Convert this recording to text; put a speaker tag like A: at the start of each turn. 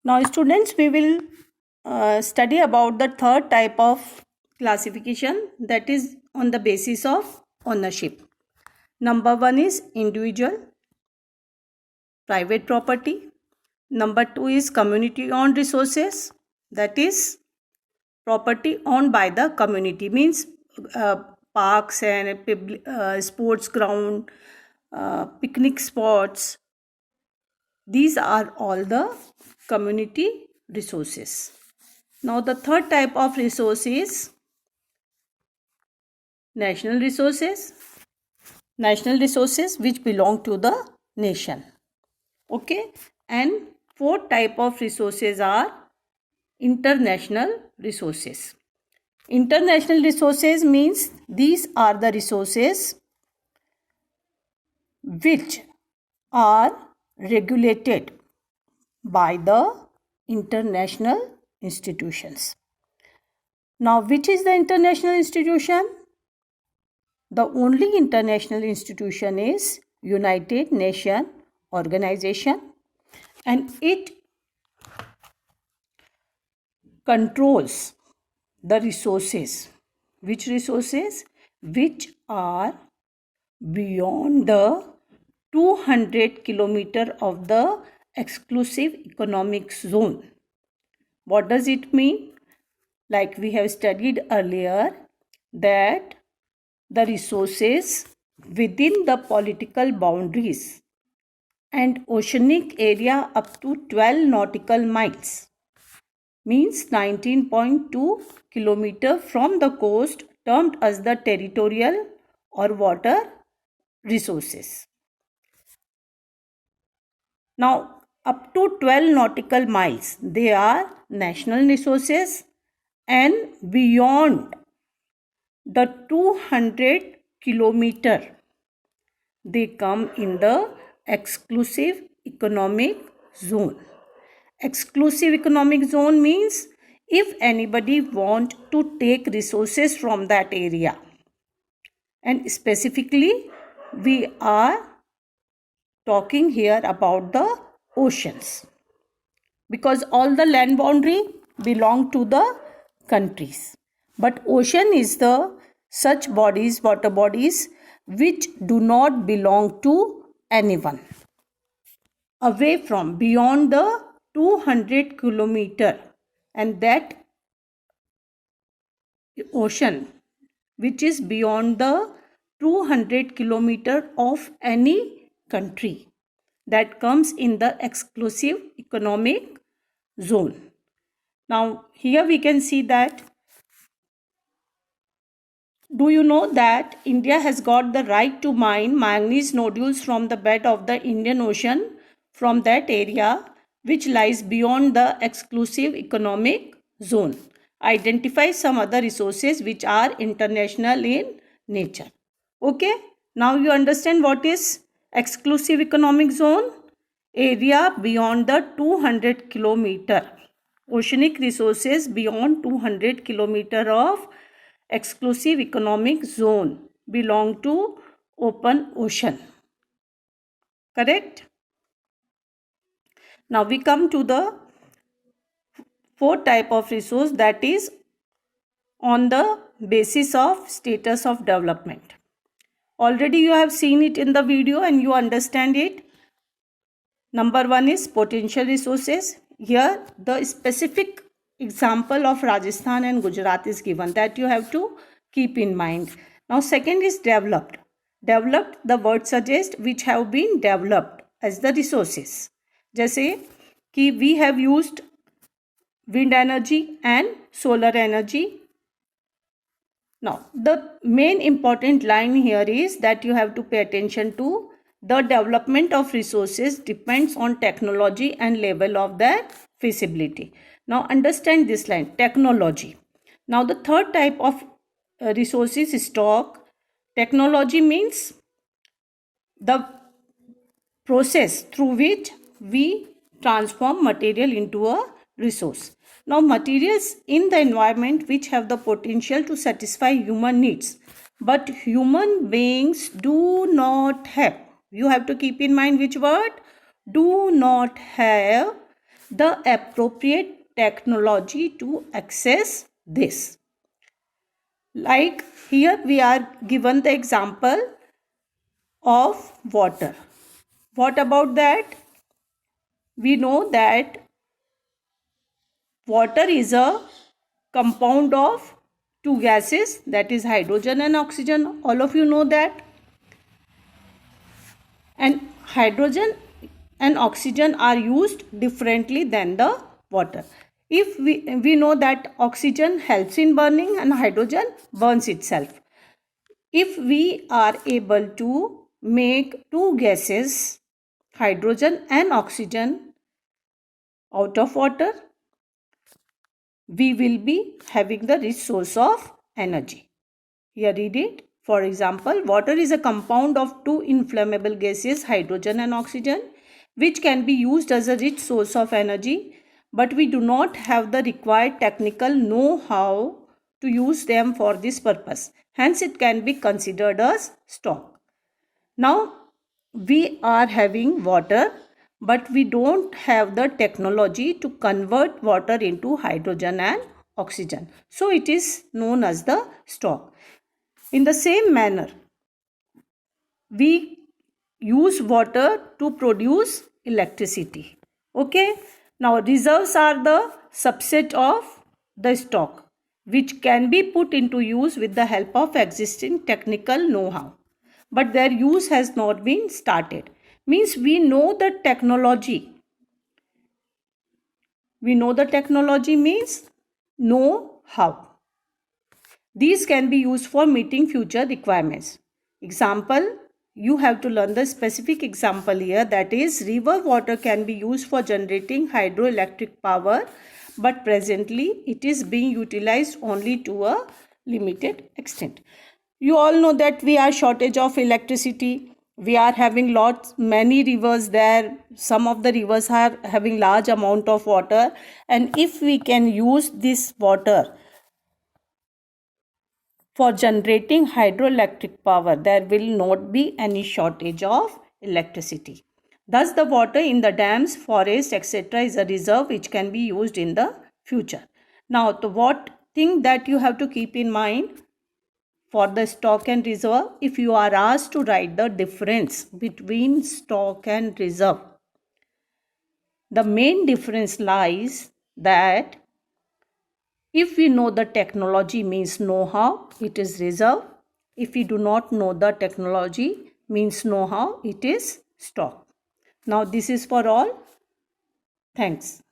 A: Now, students, we will study about the third type of classification, that is on the basis of ownership. Number one is individual, private property. Number two is community owned resources, that is property owned by the community, means uh, parks and sports ground, picnic spots. These are all the community resources. Now, the third type of resource is national resources. National resources which belong to the nation. Okay. And fourth type of resources are international resources. International resources means these are the resources which are regulated by the international institutions. Now, which is the international institution? The only international institution is United Nations Organization, and it controls the resources. Which resources? Which are beyond the 200 kilometer of the exclusive economic zone. What does it mean? Like we have studied earlier, that the resources within the political boundaries and oceanic area up to 12 nautical miles, means 19.2 kilometer from the coast, termed as the territorial or water resources. Now, up to 12 nautical miles, they are national resources, and beyond the 200 kilometer, they come in the exclusive economic zone. Exclusive economic zone means if anybody want to take resources from that area, and specifically we are talking here about the oceans, because all the land boundary belong to the countries, but ocean is the such bodies, water bodies, which do not belong to anyone. Away from, beyond the 200 kilometer, and that ocean which is beyond the 200 kilometer of any country, that comes in the exclusive economic zone. Now, here we can see that, do you know that India has got the right to mine manganese nodules from the bed of the Indian Ocean from that area which lies beyond the exclusive economic zone? Identify some other resources which are international in nature. Okay, now you understand what is exclusive economic zone? Area beyond the 200 kilometer. Oceanic resources beyond 200 kilometer of exclusive economic zone belong to open ocean. Correct? Now we come to the fourth type of resource, that is on the basis of status of development. Already you have seen it in the video and you understand it. Number one is potential resources. Here the specific example of Rajasthan and Gujarat is given, that you have to keep in mind. Now second is developed. Developed, the word suggests which have been developed as the resources. जैसे कि we have used wind energy and solar energy. Now, the main important line here is that you have to pay attention to the development of resources depends on technology and level of their feasibility. Now, understand this line, technology. Now, the third type of resources is stock. Technology means the process through which we transform material into a resource. Now, materials in the environment which have the potential to satisfy human needs, but human beings do not have. You have to keep in mind which word? Do not have the appropriate technology to access this. Like here we are given the example of water. What about that? We know that water is a compound of two gases, that is hydrogen and oxygen. All of you know that. And hydrogen and oxygen are used differently than the water. If we know that oxygen helps in burning and hydrogen burns itself. If we are able to make two gases, hydrogen and oxygen, out of water, we will be having the rich source of energy. Here read it. For example, water is a compound of two inflammable gases, hydrogen and oxygen, which can be used as a rich source of energy, but we do not have the required technical know-how to use them for this purpose. Hence, it can be considered as stock. Now, we are having water, but we don't have the technology to convert water into hydrogen and oxygen. So, it is known as the stock. In the same manner, we use water to produce electricity. Okay. Now, reserves are the subset of the stock, which can be put into use with the help of existing technical know-how. But their use has not been started. Means we know the technology. We know the technology means know-how. These can be used for meeting future requirements. Example, you have to learn the specific example here, that is river water can be used for generating hydroelectric power, but presently it is being utilized only to a limited extent. You all know that we are shortage of electricity. We are having many rivers there. Some of the rivers are having large amount of water, and if we can use this water for generating hydroelectric power, there will not be any shortage of electricity. Thus, the water in the dams, forests, etc. is a reserve which can be used in the future. Now, the what thing that you have to keep in mind for the stock and reserve, if you are asked to write the difference between stock and reserve, the main difference lies that if we know the technology means know-how, it is reserve. If we do not know the technology means know-how, it is stock. Now this is for all. Thanks.